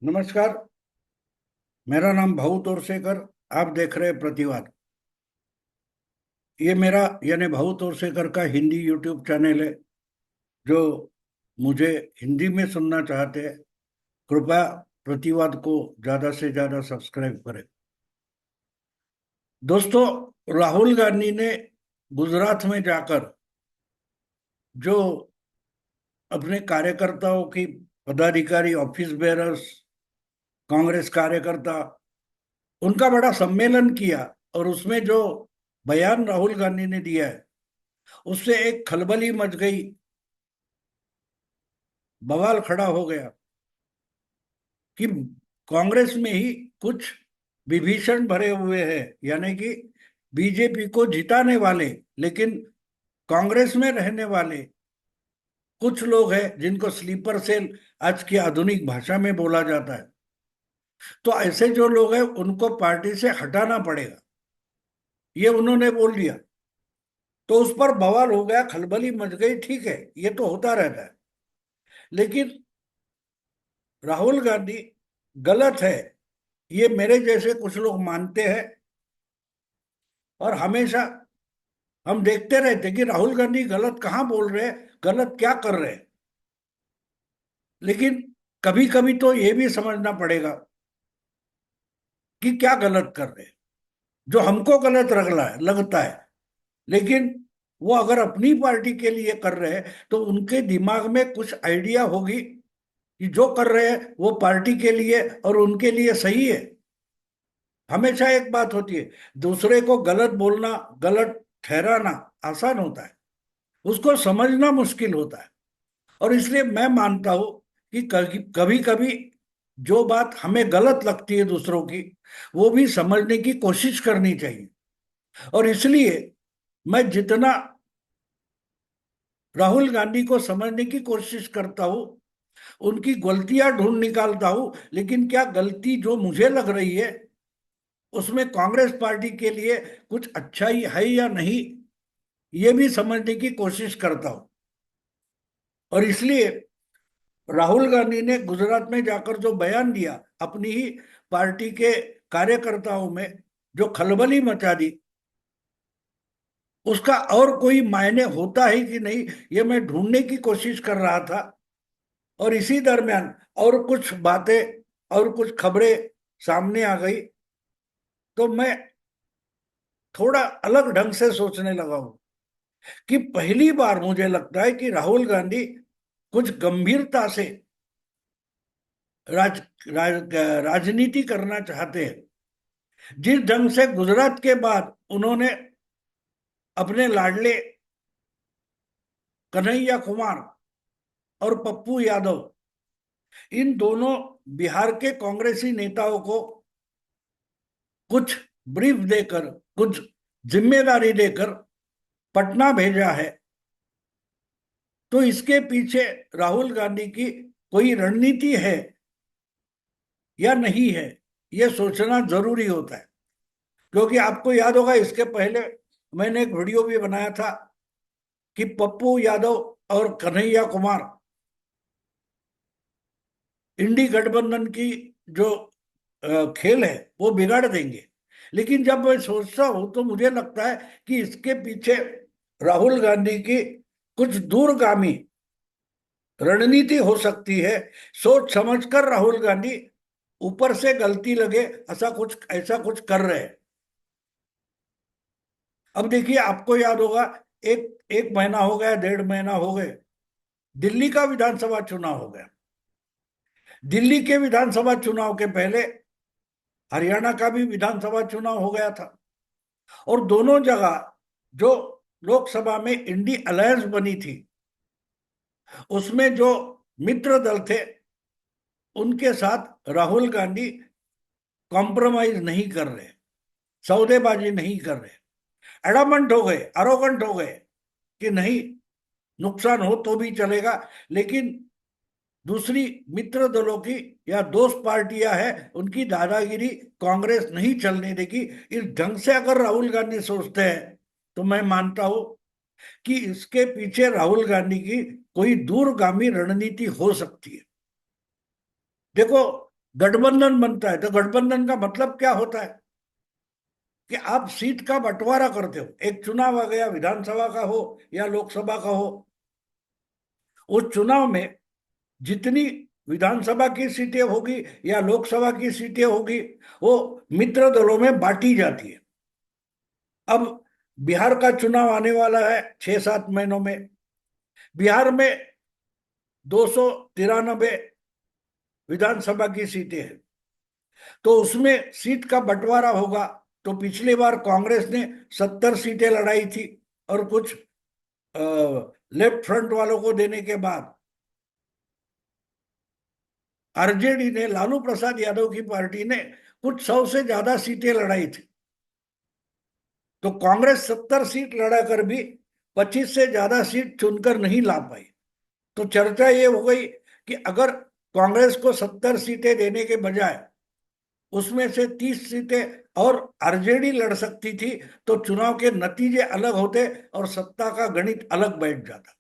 नमस्कार। मेरा नाम भाऊ तोरसेकर। आप देख रहे हैं प्रतिवाद। ये मेरा यानी भाऊ तोरसेकर का हिंदी यूट्यूब चैनल है। जो मुझे हिंदी में सुनना चाहते हैं, कृपया प्रतिवाद को ज्यादा से ज्यादा सब्सक्राइब करें। दोस्तों, राहुल गांधी ने गुजरात में जाकर जो अपने कार्यकर्ताओं की, पदाधिकारी, ऑफिस बेरर्स, कांग्रेस कार्यकर्ता, उनका बड़ा सम्मेलन किया। और उसमें जो बयान राहुल गांधी ने दिया है, उससे एक खलबली मच गई, बवाल खड़ा हो गया कि कांग्रेस में ही कुछ विभीषण भरे हुए हैं, यानी कि बीजेपी को जिताने वाले लेकिन कांग्रेस में रहने वाले कुछ लोग हैं जिनको स्लीपर सेल आज की आधुनिक भाषा में बोला जाता है। तो ऐसे जो लोग हैं उनको पार्टी से हटाना पड़ेगा, ये उन्होंने बोल दिया। तो उस पर बवाल हो गया, खलबली मच गई। ठीक है, ये तो होता रहता है, लेकिन राहुल गांधी गलत है, ये मेरे जैसे कुछ लोग मानते हैं। और हमेशा हम देखते रहते कि राहुल गांधी गलत कहाँ बोल रहे हैं, गलत क्या कर रहे हैं। लेकिन कभी कभी तो ये भी समझना पड़ेगा कि क्या गलत कर रहे हैं, जो हमको गलत लगता है। लेकिन वो अगर अपनी पार्टी के लिए कर रहे हैं तो उनके दिमाग में कुछ आइडिया होगी कि जो कर रहे हैं वो पार्टी के लिए और उनके लिए सही है। हमेशा एक बात होती है, दूसरे को गलत बोलना, गलत ठहराना आसान होता है, उसको समझना मुश्किल होता है। और इसलिए मैं मानता हूं कि कभी कभी जो बात हमें गलत लगती है दूसरों की, वो भी समझने की कोशिश करनी चाहिए। और इसलिए मैं जितना राहुल गांधी को समझने की कोशिश करता हूं, उनकी गलतियां ढूंढ निकालता हूं, लेकिन क्या गलती जो मुझे लग रही है उसमें कांग्रेस पार्टी के लिए कुछ अच्छा ही है या नहीं, ये भी समझने की कोशिश करता हूं। और इसलिए राहुल गांधी ने गुजरात में जाकर जो बयान दिया अपनी ही पार्टी के कार्यकर्ताओं में, जो खलबली मचा दी, उसका और कोई मायने होता है कि नहीं, ये मैं ढूंढने की कोशिश कर रहा था। और इसी दरमियान और कुछ बातें और कुछ खबरें सामने आ गई, तो मैं थोड़ा अलग ढंग से सोचने लगा हूं कि पहली बार मुझे लगता है कि राहुल गांधी कुछ गंभीरता से राज, राजनीति करना चाहते हैं। जिस ढंग से गुजरात के बाद उन्होंने अपने लाडले कन्हैया कुमार और पप्पू यादव, इन दोनों बिहार के कांग्रेसी नेताओं को कुछ ब्रीफ देकर, कुछ जिम्मेदारी देकर पटना भेजा है, तो इसके पीछे राहुल गांधी की कोई रणनीति है या नहीं है, यह सोचना जरूरी होता है। क्योंकि आपको याद होगा, इसके पहले मैंने एक वीडियो भी बनाया था कि पप्पू यादव और कन्हैया कुमार इंडी गठबंधन की जो खेल है वो बिगाड़ देंगे। लेकिन जब मैं सोचता हूं तो मुझे लगता है कि इसके पीछे राहुल गांधी की कुछ दूरगामी रणनीति हो सकती है। सोच समझकर राहुल गांधी ऊपर से गलती लगे ऐसा कुछ कर रहे हैं। अब देखिए, आपको याद होगा, एक एक महीना हो गया, 1.5 महीना हो गए, दिल्ली का विधानसभा चुनाव हो गया। दिल्ली के विधानसभा चुनाव के पहले हरियाणा का भी विधानसभा चुनाव हो गया था। और दोनों जगह जो लोकसभा में इंडी अलायंस बनी थी, उसमें जो मित्र दल थे उनके साथ राहुल गांधी कॉम्प्रोमाइज नहीं कर रहे, सौदेबाजी नहीं कर रहे, एडामंट हो गए, अरोगंट हो गए कि नहीं, नुकसान हो तो भी चलेगा, लेकिन दूसरी मित्र दलों की या दोस्त पार्टियां हैं उनकी दादागिरी कांग्रेस नहीं चलने देगी। इस ढंग से अगर राहुल गांधी सोचते हैं तो मैं मानता हूं कि इसके पीछे राहुल गांधी की कोई दूरगामी रणनीति हो सकती है। देखो, गठबंधन बनता है तो गठबंधन का मतलब क्या होता है कि आप सीट का बंटवारा करते हो। एक चुनाव आ गया, विधानसभा का हो या लोकसभा का हो, उस चुनाव में जितनी विधानसभा की सीटें होगी या लोकसभा की सीटें होगी, वो मित्र दलों में बांटी जाती है। अब बिहार का चुनाव आने वाला है 6-7 महीनों में। बिहार में 293 विधानसभा की सीटें हैं, तो उसमें सीट का बंटवारा होगा। तो पिछली बार कांग्रेस ने 70 सीटें लड़ाई थी, और कुछ लेफ्ट फ्रंट वालों को देने के बाद आरजेडी ने, लालू प्रसाद यादव की पार्टी ने, कुछ 100 से ज्यादा सीटें लड़ाई थी। तो कांग्रेस 70 सीट लड़ा कर भी 25 से ज्यादा सीट चुनकर नहीं ला पाई। तो चर्चा ये हो गई कि अगर कांग्रेस को 70 सीटें देने के बजाय उसमें से 30 सीटें और आरजेडी लड़ सकती थी, तो चुनाव के नतीजे अलग होते और सत्ता का गणित अलग बैठ जाता।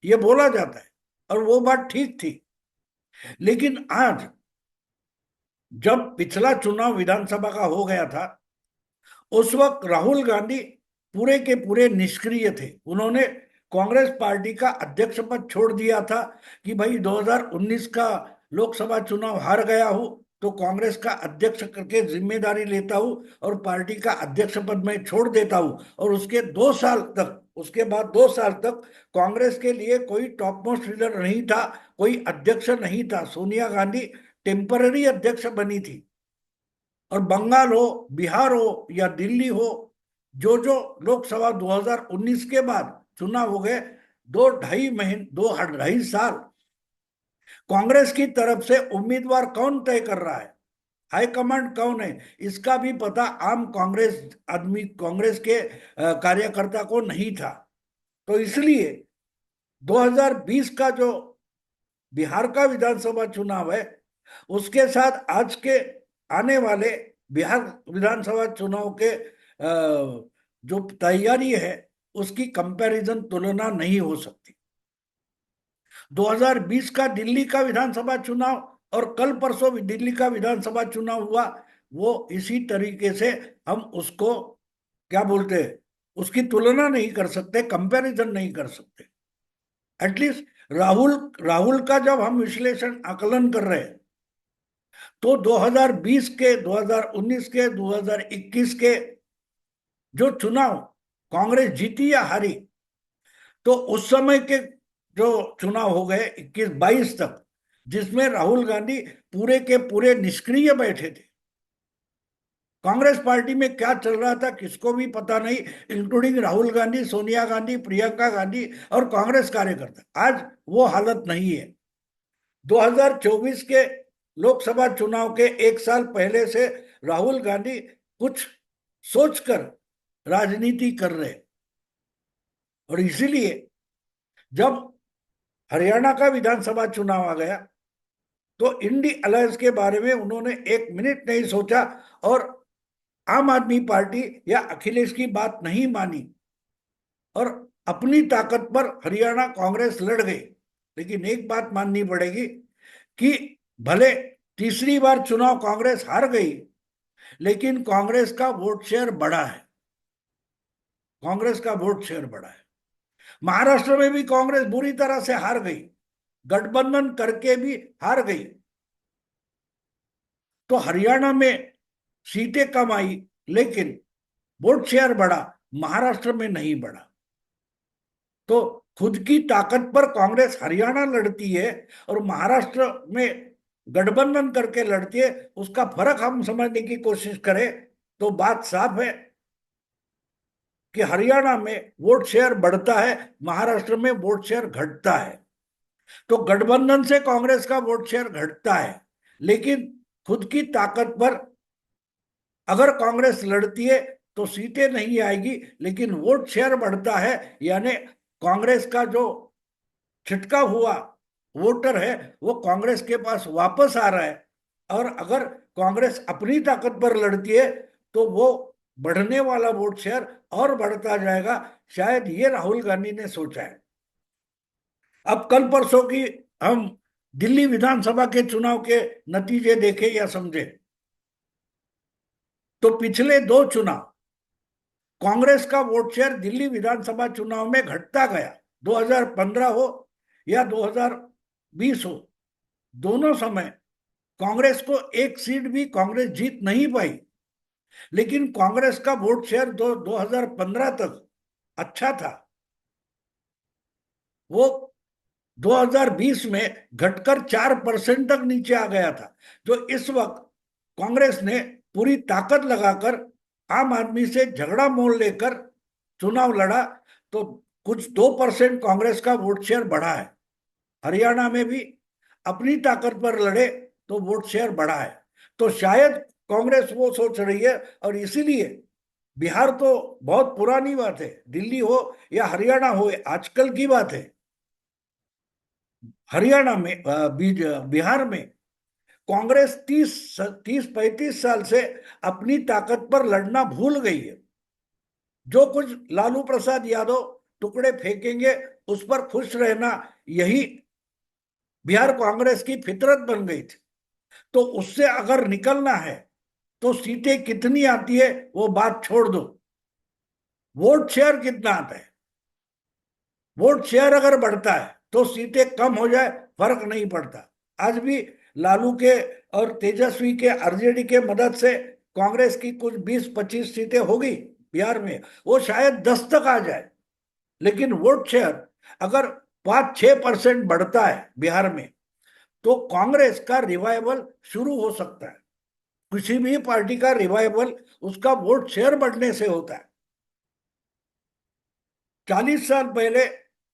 ये बोला जाता है, और वो बात ठीक थी। लेकिन आज जब पिछला चुनाव विधानसभा का हो गया था, उस वक्त राहुल गांधी पूरे के पूरे निष्क्रिय थे। उन्होंने कांग्रेस पार्टी का अध्यक्ष पद छोड़ दिया था कि भाई 2019 का लोकसभा चुनाव हार गया हूं, तो कांग्रेस का अध्यक्ष करके जिम्मेदारी लेता हूं और पार्टी का अध्यक्ष पद मैं छोड़ देता हूं। और उसके बाद 2 साल तक कांग्रेस के लिए कोई टॉप मोस्ट लीडर नहीं था, कोई अध्यक्ष नहीं था। सोनिया गांधी टेम्पररी अध्यक्ष बनी थी। और बंगाल हो, बिहार हो या दिल्ली हो, जो जो लोकसभा 2019 के बाद चुनाव हो गए, 2-2.5 महीने, 2-2.5 साल कांग्रेस की तरफ से उम्मीदवार कौन तय कर रहा है, हाईकमांड कौन है, इसका भी पता आम कांग्रेस के कार्यकर्ता को नहीं था। तो इसलिए 2020 का जो बिहार का विधानसभा चुनाव है, उसके साथ आज के आने वाले बिहार विधानसभा चुनाव के जो तैयारी है, उसकी कंपैरिजन, तुलना नहीं हो सकती। 2020 का दिल्ली का विधानसभा चुनाव और कल परसों दिल्ली का विधानसभा चुनाव हुआ, वो इसी तरीके से हम उसको क्या बोलते हैं, उसकी तुलना नहीं कर सकते, कंपैरिजन नहीं कर सकते। एटलीस्ट राहुल राहुल का जब हम विश्लेषण आकलन कर रहे हैं, तो 2020 के, 2019 के, 2021 के जो चुनाव कांग्रेस जीती या हारी, तो उस समय के जो चुनाव हो गए 21-22 तक, जिसमें राहुल गांधी पूरे के पूरे निष्क्रिय बैठे थे। कांग्रेस पार्टी में क्या चल रहा था किसको भी पता नहीं, इंक्लूडिंग राहुल गांधी, सोनिया गांधी, प्रियंका गांधी और कांग्रेस कार्यकर्ता। आज वो हालत नहीं है। 2024 के लोकसभा चुनाव के 1 साल पहले से राहुल गांधी कुछ सोचकर राजनीति कर रहे, और इसीलिए जब हरियाणा का विधानसभा चुनाव आ गया, तो इंडी अलायंस के बारे में उन्होंने 1 मिनट नहीं सोचा और आम आदमी पार्टी या अखिलेश की बात नहीं मानी, और अपनी ताकत पर हरियाणा कांग्रेस लड़ गई। लेकिन एक बात माननी पड़ेगी कि भले तीसरी बार चुनाव कांग्रेस हार गई, लेकिन कांग्रेस का वोट शेयर बढ़ा है। कांग्रेस का वोट शेयर बढ़ा है। महाराष्ट्र में भी कांग्रेस बुरी तरह से हार गई, गठबंधन करके भी हार गई। तो हरियाणा में सीटें कम आई, लेकिन वोट शेयर बढ़ा, महाराष्ट्र में नहीं बढ़ा। तो खुद की ताकत पर कांग्रेस हरियाणा लड़ती है और महाराष्ट्र में गठबंधन करके लड़ती है। उसका फर्क हम समझने की कोशिश करें तो बात साफ है कि हरियाणा में वोट शेयर बढ़ता है, महाराष्ट्र में वोट शेयर घटता है। तो गठबंधन से कांग्रेस का वोट शेयर घटता है, लेकिन खुद की ताकत पर अगर कांग्रेस लड़ती है तो सीटें नहीं आएगी, लेकिन वोट शेयर बढ़ता है। यानी कांग्रेस का जो छिटका हुआ वोटर है, वो कांग्रेस के पास वापस आ रहा है। और अगर कांग्रेस अपनी ताकत पर लड़ती है, तो वो बढ़ने वाला वोट शेयर और बढ़ता जाएगा। शायद ये राहुल गांधी ने सोचा है। अब कल परसों की हम दिल्ली विधानसभा के चुनाव के नतीजे देखे या समझे, तो पिछले दो चुनाव कांग्रेस का वोट शेयर दिल्ली विधानसभा चुनाव में घटता गया। 2015 हो या 2020 हो, दोनों समय कांग्रेस को एक सीट भी कांग्रेस जीत नहीं पाई। लेकिन कांग्रेस का वोट शेयर 2015 तक अच्छा था। वो 2020 में घटकर 4% तक नीचे आ गया था। जो इस वक्त कांग्रेस ने पूरी ताकत लगाकर आम आदमी से झगड़ा मोल लेकर चुनाव लड़ा, तो कुछ 2% कांग्रेस का वोट शेयर बढ़ा है। हरियाणा में भी अपनी ताकत पर लड़े तो वोट शेयर बढ़ा है। तो शायद कांग्रेस वो सोच रही है, और इसीलिए बिहार तो बहुत पुरानी बात है, दिल्ली हो या हरियाणा हो आजकल की बात है। हरियाणा में बिहार में कांग्रेस 30-35 साल से अपनी ताकत पर लड़ना भूल गई है। जो कुछ लालू प्रसाद यादव टुकड़े फेंकेंगे उस पर खुश रहना, यही बिहार कांग्रेस की फितरत बन गई थी। तो उससे अगर निकलना है तो सीटें कितनी आती है वो बात छोड़ दो, वोट शेयर कितना आता है। वोट शेयर अगर बढ़ता है तो सीटें कम हो जाए फर्क नहीं पड़ता। आज भी लालू के और तेजस्वी के आरजेडी के मदद से कांग्रेस की कुछ 20-25 सीटें होगी बिहार में, वो शायद 10 तक आ जाए। लेकिन वोट शेयर अगर 5-6% बढ़ता है बिहार में, तो कांग्रेस का रिवाइवल शुरू हो सकता है। किसी भी पार्टी का रिवाइवल उसका वोट शेयर बढ़ने से होता है। 40 साल पहले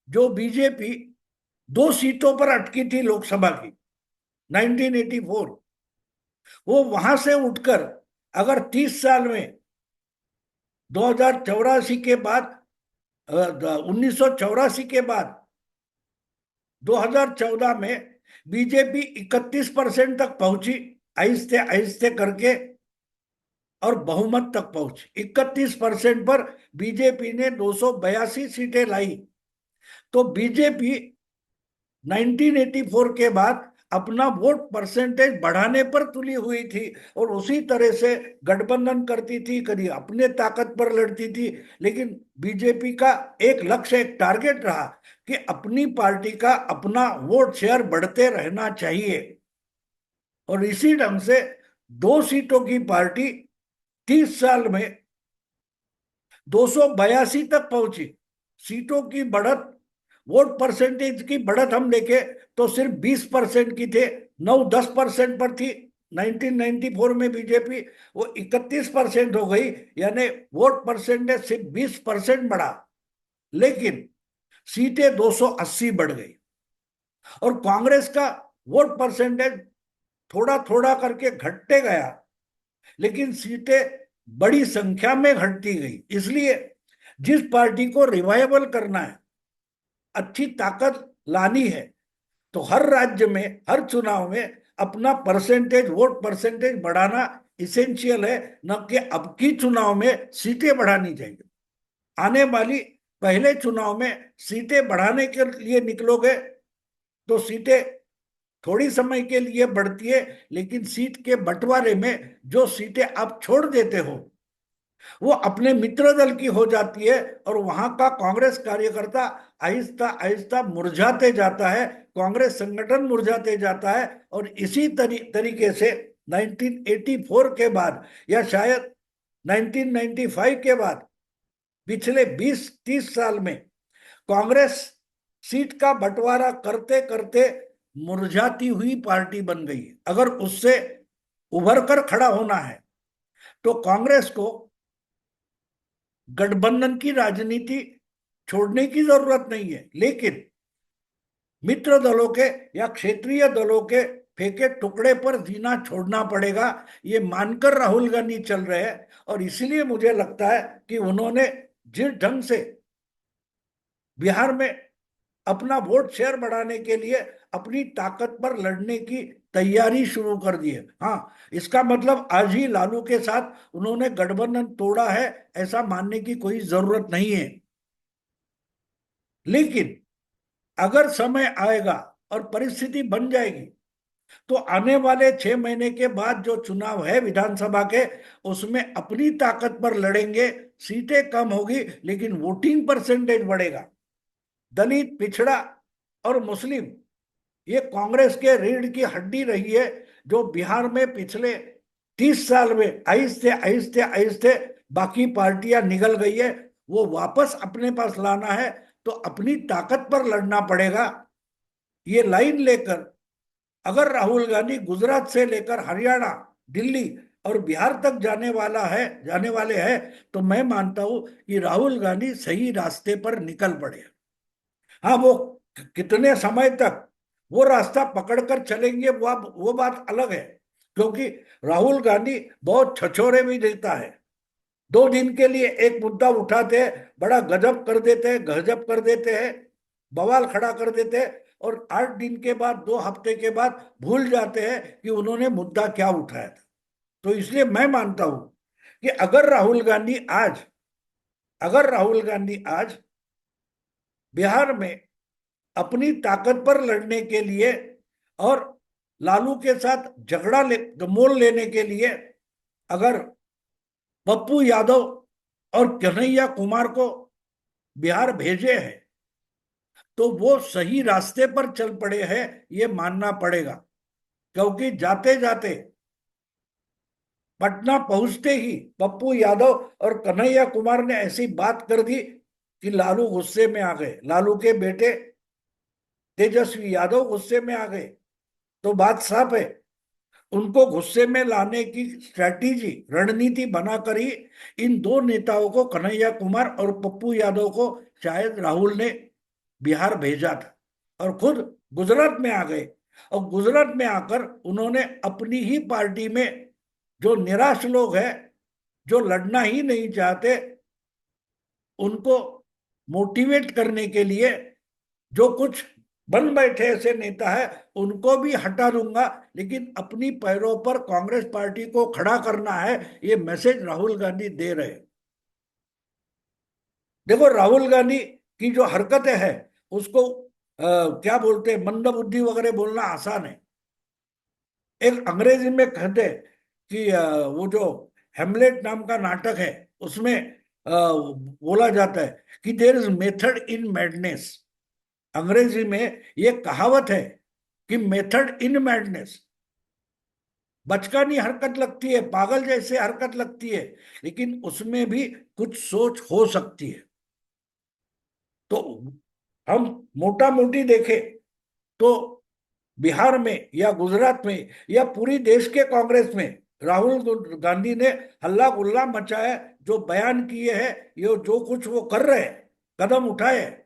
जो बीजेपी 2 सीटों पर अटकी थी लोकसभा की, 1984, वो वहां से उठकर अगर 30 साल में 2084 के बाद 1984 के बाद 2014 में बीजेपी 31% तक पहुंची, आहिस्ते आहिस्ते करके, और बहुमत तक पहुंची। 31% पर बीजेपी ने 282 सीटें लाई। तो बीजेपी 1984 के बाद अपना वोट परसेंटेज बढ़ाने पर तुली हुई थी, और उसी तरह से गठबंधन करती थी, कभी अपने ताकत पर लड़ती थी। लेकिन बीजेपी का एक लक्ष्य, एक टारगेट रहा कि अपनी पार्टी का अपना वोट शेयर बढ़ते रहना चाहिए। और इसी ढंग से 2 सीटों की पार्टी 30 साल में 282 तक पहुंची। सीटों की बढ़त, वोट परसेंटेज की बढ़त हम देखें तो सिर्फ 20% की थे, 9-10% पर थी 1994 में बीजेपी, वो 31% हो गई, यानी वोट परसेंटेज सिर्फ 20% बढ़ा। लेकिन सीटें 280 बढ़ गई, और कांग्रेस का वोट परसेंटेज थोड़ा थोड़ा करके घटते गया, लेकिन सीटें बड़ी संख्या में घटती गई। इसलिए जिस पार्टी को रिवाइवल करना है, अच्छी ताकत लानी है, तो हर राज्य में, हर चुनाव में अपना परसेंटेज, वोट परसेंटेज बढ़ाना इसेंशियल है। न कि अब की चुनाव में सीटें बढ़ानी चाहिए। आने वाली पहले चुनाव में सीटें बढ़ाने के लिए निकलोगे तो सीटें थोड़ी समय के लिए बढ़ती है, लेकिन सीट के बंटवारे में जो सीटें आप छोड़ देते हो वो अपने मित्र दल की हो जाती है, और वहां का कांग्रेस कार्यकर्ता आहिस्ता आहिस्ता मुरझाते जाता है, कांग्रेस संगठन मुरझाते जाता है। और इसी तरीके से 1984 के बाद, या शायद 1995 के बाद, पिछले 20-30 साल में कांग्रेस सीट का बंटवारा करते करते मुरझाती हुई पार्टी बन गई। अगर उससे उभर कर खड़ा होना है तो कांग्रेस को गठबंधन की राजनीति छोड़ने की जरूरत नहीं है, लेकिन मित्र दलों के या क्षेत्रीय दलों के फेंके टुकड़े पर जीना छोड़ना पड़ेगा। ये मानकर राहुल गांधी चल रहे हैं, और इसलिए मुझे लगता है कि उन्होंने जिस ढंग से बिहार में अपना वोट शेयर बढ़ाने के लिए अपनी ताकत पर लड़ने की तैयारी शुरू कर दी है। हाँ, इसका मतलब आज ही लालू के साथ उन्होंने गठबंधन तोड़ा है ऐसा मानने की कोई जरूरत नहीं है। लेकिन अगर समय आएगा और परिस्थिति बन जाएगी तो आने वाले 6 महीने के बाद जो चुनाव है विधानसभा के, उसमें अपनी ताकत पर लड़ेंगे। सीटें कम होगी लेकिन वोटिंग परसेंटेज बढ़ेगा। दलित, पिछड़ा और मुस्लिम, ये कांग्रेस के रीढ़ की हड्डी रही है, जो बिहार में पिछले 30 साल में आहिस्ते आहिस्ते आहिस्ते बाकी पार्टियां निगल गई है। वो वापस अपने पास लाना है तो अपनी ताकत पर लड़ना पड़ेगा। ये लाइन लेकर अगर राहुल गांधी गुजरात से लेकर हरियाणा, दिल्ली और बिहार तक जाने वाले हैं, तो मैं मानता हूं कि राहुल गांधी सही रास्ते पर निकल पड़े। हाँ, वो कितने समय तक वो रास्ता पकड़कर चलेंगे वो बात अलग है, क्योंकि राहुल गांधी बहुत छछोरे भी देता है। 2 दिन के लिए एक मुद्दा उठाते हैं, बड़ा गजब कर देते हैं, गजब कर देते हैं, बवाल खड़ा कर देते हैं, और 8 दिन के बाद, 2 हफ्ते के बाद भूल जाते हैं कि उन्होंने मुद्दा क्या उठाया था। तो इसलिए मैं मानता हूं कि अगर राहुल गांधी आज बिहार में अपनी ताकत पर लड़ने के लिए और लालू के साथ मोल लेने के लिए अगर पप्पू यादव और कन्हैया कुमार को बिहार भेजे हैं, तो वो सही रास्ते पर चल पड़े हैं, ये मानना पड़ेगा। क्योंकि जाते जाते पटना पहुंचते ही पप्पू यादव और कन्हैया कुमार ने ऐसी बात कर दी कि लालू गुस्से में आ गए, लालू के बेटे तेजस्वी यादव गुस्से में आ गए। तो बात साफ है, उनको गुस्से में लाने की स्ट्रैटेजी, रणनीति बनाकर ही इन दो नेताओं को, कन्हैया कुमार और पप्पू यादव को, शायद राहुल ने बिहार भेजा था और खुद गुजरात में आ गए। और गुजरात में आकर उन्होंने अपनी ही पार्टी में जो निराश लोग हैं, जो लड़ना ही नहीं चाहते, उनको मोटिवेट करने के लिए जो कुछ बन बैठे ऐसे नेता है उनको भी हटा दूंगा, लेकिन अपनी पैरों पर कांग्रेस पार्टी को खड़ा करना है, ये मैसेज राहुल गांधी दे रहे हैं। देखो, राहुल गांधी की जो हरकतें हैं उसको क्या बोलते हैं, मंदबुद्धि वगैरह बोलना आसान है। एक अंग्रेजी में कहते हैं कि वो जो हेमलेट नाम का नाटक है, उसमें बोला जाता है कि there is method in madness. अंग्रेजी में ये कहावत है कि मेथड इन मैडनेस, बचकानी हरकत लगती है, पागल जैसे हरकत लगती है, लेकिन उसमें भी कुछ सोच हो सकती है। तो हम मोटा मोटी देखें तो बिहार में या गुजरात में या पूरी देश के कांग्रेस में राहुल गांधी ने हल्ला गुल्ला मचाया, जो बयान किए हैं, ये जो कुछ वो कर रहे हैं, कदम उठाए हैं,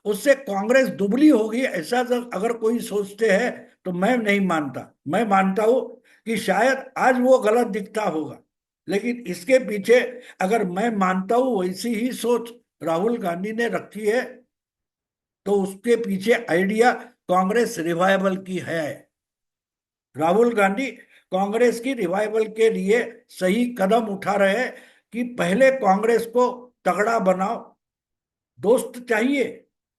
उससे कांग्रेस दुबली होगी, ऐसा अगर कोई सोचते हैं तो मैं नहीं मानता। मैं मानता हूं कि शायद आज वो गलत दिखता होगा, लेकिन इसके पीछे, अगर मैं मानता हूं वैसी ही सोच राहुल गांधी ने रखी है, तो उसके पीछे आइडिया कांग्रेस रिवाइवल की है। राहुल गांधी कांग्रेस की रिवाइवल के लिए सही कदम उठा रहे हैं कि पहले कांग्रेस को तगड़ा बनाओ, दोस्त चाहिए,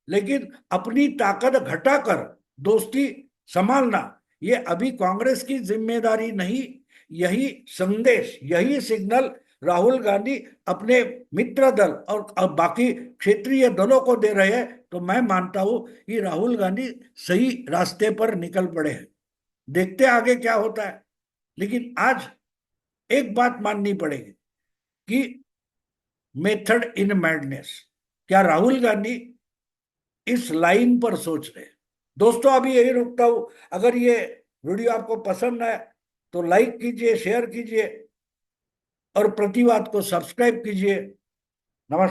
लेकिन अपनी ताकत घटाकर दोस्ती संभालना, ये अभी कांग्रेस की जिम्मेदारी नहीं। यही संदेश, यही सिग्नल राहुल गांधी अपने मित्र दल और बाकी क्षेत्रीय दलों को दे रहे हैं। तो मैं मानता हूं कि राहुल गांधी सही रास्ते पर निकल पड़े हैं। देखते आगे क्या होता है, लेकिन आज एक बात माननी पड़ेगी कि मेथड इन मैडनेस, क्या राहुल गांधी इस लाइन पर सोच रहे हैं? दोस्तों, अभी यही रुकता हूं। अगर ये वीडियो आपको पसंद आए तो लाइक कीजिए, शेयर कीजिए और प्रतिवाद को सब्सक्राइब कीजिए। नमस्कार।